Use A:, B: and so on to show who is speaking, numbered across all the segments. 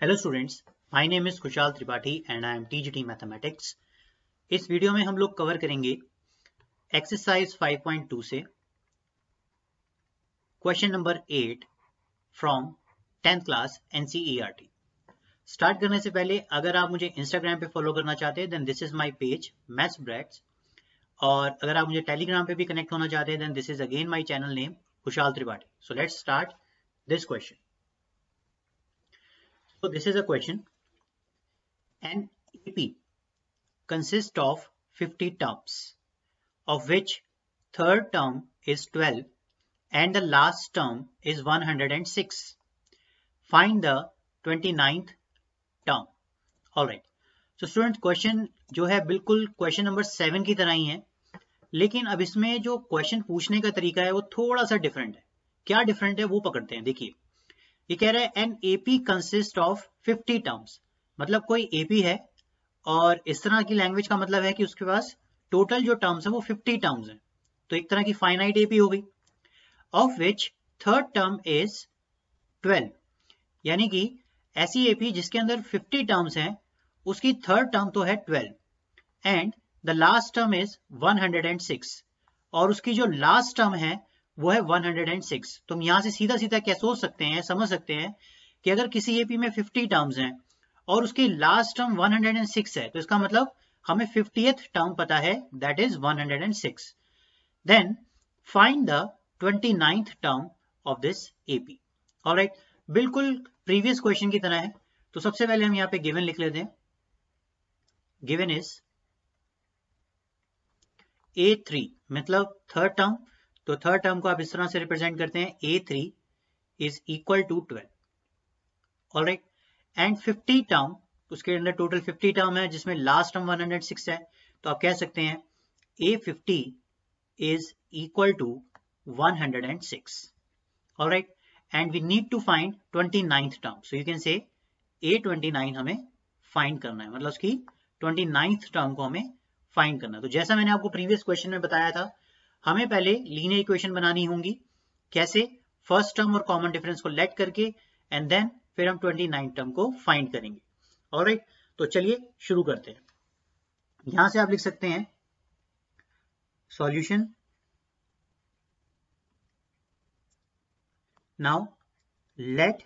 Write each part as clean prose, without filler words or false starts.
A: Hello students, my name is Khushal Tripathi and I am TGT mathematics. इस video में हम लोग कवर करेंगे एक्सरसाइज 5.2 से question number 8 from 10th class NCERT. Start करने से पहले अगर आप मुझे इंस्टाग्राम पे फॉलो करना चाहते हैं then this is my page maths brats, और अगर आप मुझे टेलीग्राम पे भी कनेक्ट होना चाहते हैं then this is again my channel name Khushal Tripathi. So let's start this question. So this is a question. An AP consists of 50 terms, of which third term is 12 and the last term is 106. Find the 29th term. Alright. So students, question जो है बिल्कुल question number 7 की तरह ही है, लेकिन अब इसमें जो क्वेश्चन पूछने का तरीका है वो थोड़ा सा डिफरेंट है। क्या डिफरेंट है वो पकड़ते हैं। देखिए, ये कह रहा है an AP consist of 50 terms, मतलब कोई एपी है और इस तरह की लैंग्वेज का मतलब है कि उसके पास टोटल जो टर्म्स है वो 50 टर्म्स हैं। तो एक तरह की फाइनाइट एपी हो गई। Of which third term is 12, यानी कि ऐसी एपी जिसके अंदर 50 टर्म्स हैं उसकी थर्ड टर्म तो है 12 and the last term is 106, और उसकी जो लास्ट टर्म है वो है 106। तो हम यहां से सीधा सीधा क्या सोच सकते हैं, समझ सकते हैं कि अगर किसी एपी में 50 टर्म्स हैं और उसकी लास्ट टर्म 106 है तो इसका मतलब हमें 50th टर्म पता है, that is 106। Then find the 29th term of this AP. Alright, बिल्कुल प्रीवियस क्वेश्चन की तरह है। तो सबसे पहले हम यहाँ पे गिवन लिख लेते हैं। गिवन इज A3 मतलब थर्ड टर्म, तो थर्ड टर्म को आप इस तरह से रिप्रेजेंट करते हैं A3 is equal to 12। Alright, and 50 term, उसके अंदर टोटल 50 टर्म है जिसमें लास्ट टर्म 106 है, तो आप कह सकते हैं A50 is equal to 106। Alright, and we need to find 29th term, so you can say A29 हमें फाइंड करना है, मतलब उसकी 29th टर्म को हमें फाइंड करना है। तो जैसा मैंने आपको प्रीवियस क्वेश्चन में बताया था, हमें पहले लीनियर इक्वेशन बनानी होंगी। कैसे? फर्स्ट टर्म और कॉमन डिफरेंस को लेट करके एंड देन फिर हम 29 टर्म को फाइंड करेंगे। ऑलराइट, तो चलिए शुरू करते हैं। यहां से आप लिख सकते हैं solution. Now let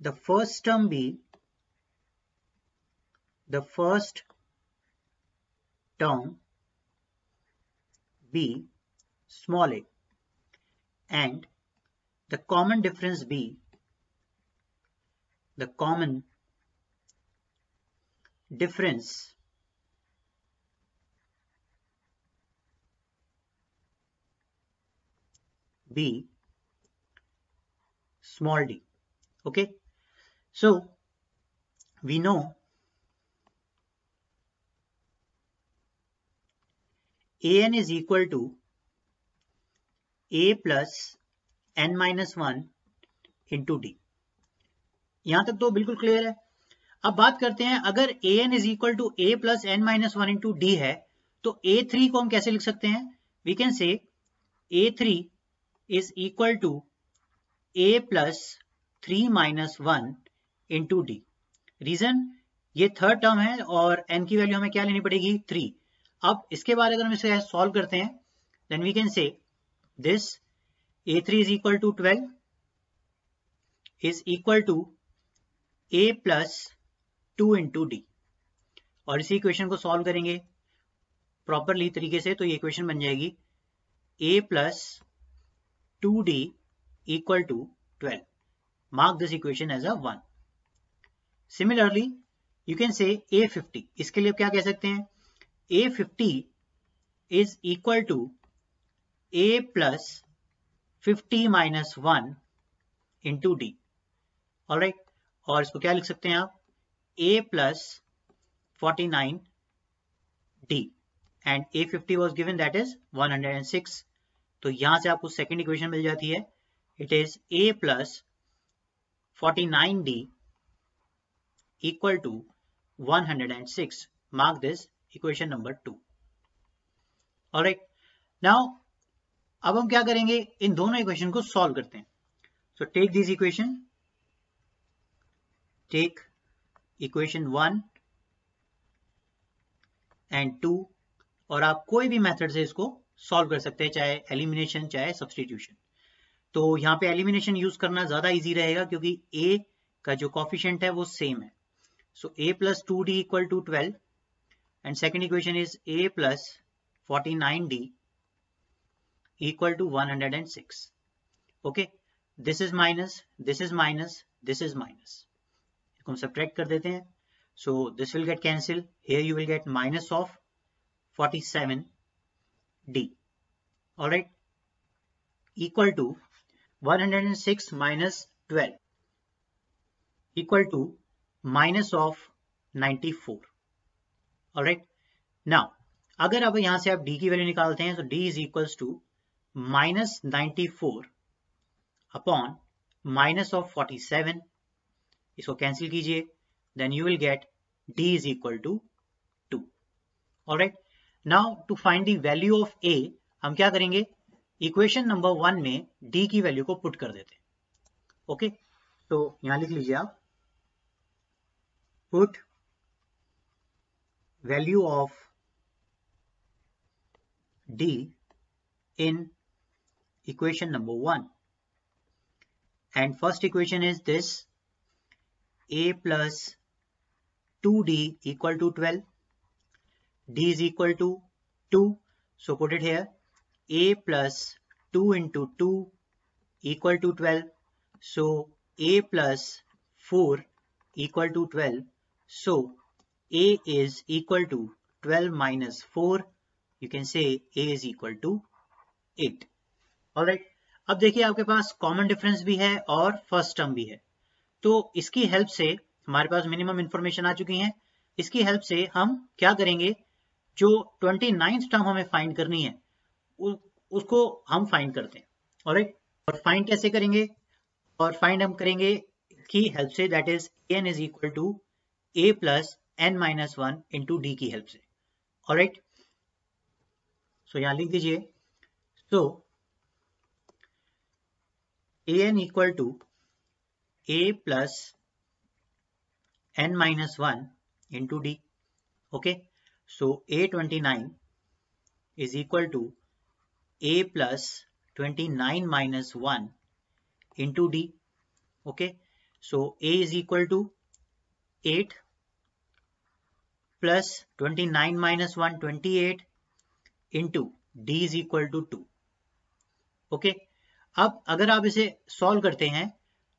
A: the first term be the first term be small a and the common difference be the common difference be small d. Okay, so we know an is equal to a plus n minus 1 into d। यहां तक तो बिल्कुल clear है। अब बात करते हैं, अगर an is equal to a plus n minus 1 into d है तो a3 को हम कैसे लिख सकते हैं? वी कैन से a3 is equal to a plus 3 minus 1 into d। Reason, ये थर्ड टर्म है और n की वैल्यू हमें क्या लेनी पड़ेगी? 3। अब इसके बाद अगर हम इसे सॉल्व करते हैं then we can say this a3 is equal to 12 is equal to a plus 2 into d, और इसी इक्वेशन को सॉल्व करेंगे प्रॉपरली तरीके से तो ये इक्वेशन बन जाएगी a plus 2d equal to 12। Mark this equation as a 1। Similarly you can say a50, इसके लिए क्या कह सकते हैं? a50 is equal to a plus 50 minus 1 into d। Alright, और इसको क्या लिख सकते हैं आप? a plus 49 d and a50 was given, that is 106। तो यहां से आपको सेकेंड इक्वेशन मिल जाती है, it is a plus 49d equal to 106। mark this equation number 2। Alright, now अब हम क्या करेंगे? इन दोनों इक्वेशन को सॉल्व करते हैं। So take this equation take equation 1 and 2 और आप कोई भी मेथड से इसको सॉल्व कर सकते हैं, चाहे एलिमिनेशन चाहे सब्सटीट्यूशन। तो यहाँ पे एलिमिनेशन यूज करना ज्यादा इजी रहेगा क्योंकि a का जो कोफिशिएंट है वो सेम है। So a plus 2d equal to 12 and second equation is a plus 49d equal to 106। Okay, this is minus, this is minus, this is minus, इसको हम सब्ट्रैक्ट कर देते हैं। So this will get cancel, here you will get minus of 47d, alright, equal to 106 minus 12 equal to minus of 94. Alright. Now, अगर अब यहां से आप d की वैल्यू निकालते हैं तो d is equals to minus 94 upon minus of 47. इसको कैंसिल कीजिए, then you will get d is equal to 2. Alright. Now, to find the value of a, हम क्या करेंगे, इक्वेशन नंबर 1 में d की वैल्यू को पुट कर देते हैं। ओके, तो यहां लिख लीजिए आप, put value of d in equation number 1 and first equation is this a plus 2d equal to 12, d is equal to 2, so put it here, a plus 2 into 2 equal to 12. So a plus 4 equal to 12. So a is equal to 12 minus 4. You can say a is equal to 8. Alright. अब देखिए आपके पास common difference भी है और first term भी है, तो इसकी हेल्प से हमारे पास मिनिमम इंफॉर्मेशन आ चुकी है। इसकी हेल्प से हम क्या करेंगे, जो 29th टर्म हमें फाइंड करनी है उसको हम फाइंड करते हैं। ऑलराइट, और फाइंड कैसे करेंगे, और फाइंड हम करेंगे की हेल्प से, that is n is equal to a plus n minus 1 into d की हेल्प से। ऑलराइट, सो यहां लिख दीजिए, so an equal to a plus n minus 1 into d. Okay, so a29 is equal to a plus 29 minus 1 into d. Okay, so a is equal to 8 plus 29 minus 1 28 into d is equal to 2. Okay, अब अगर आप इसे solve करते हैं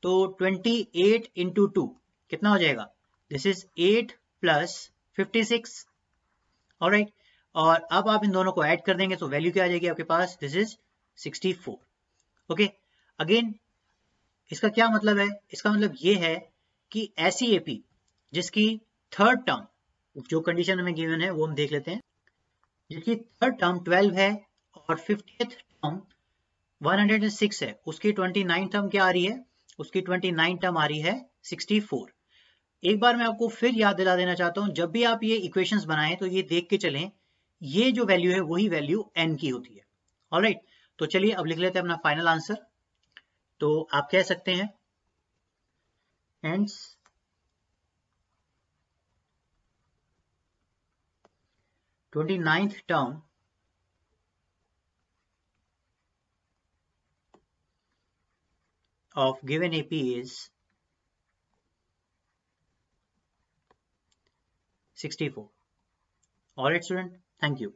A: तो 28 into 2 कितना हो जाएगा, दिस इज 8 plus 56. ऑलराइट, और अब आप इन दोनों को ऐड कर देंगे तो वैल्यू क्या आ जाएगी आपके पास, दिस इज 64. ओके, अगेन इसका क्या मतलब है, इसका मतलब ये है कि ऐसी एपी जिसकी थर्ड टर्म, जो कंडीशन हमें गिवन है वो हम देख लेते हैं, जिसकी थर्ड टर्म 12 है और 50th टर्म 106 है, उसकी 29 टर्म क्या आ रही है, उसकी 29 टर्म आ रही है 64. एक बार मैं आपको फिर याद दिला देना चाहता हूं, जब भी आप ये इक्वेशंस बनाएं तो ये देख के चलें, ये जो वैल्यू है वही वैल्यू n की होती है। ऑलराइट, तो चलिए अब लिख लेते हैं अपना फाइनल आंसर। तो आप कह सकते हैं hence 29th term of given AP is 64. Alright student, thank you.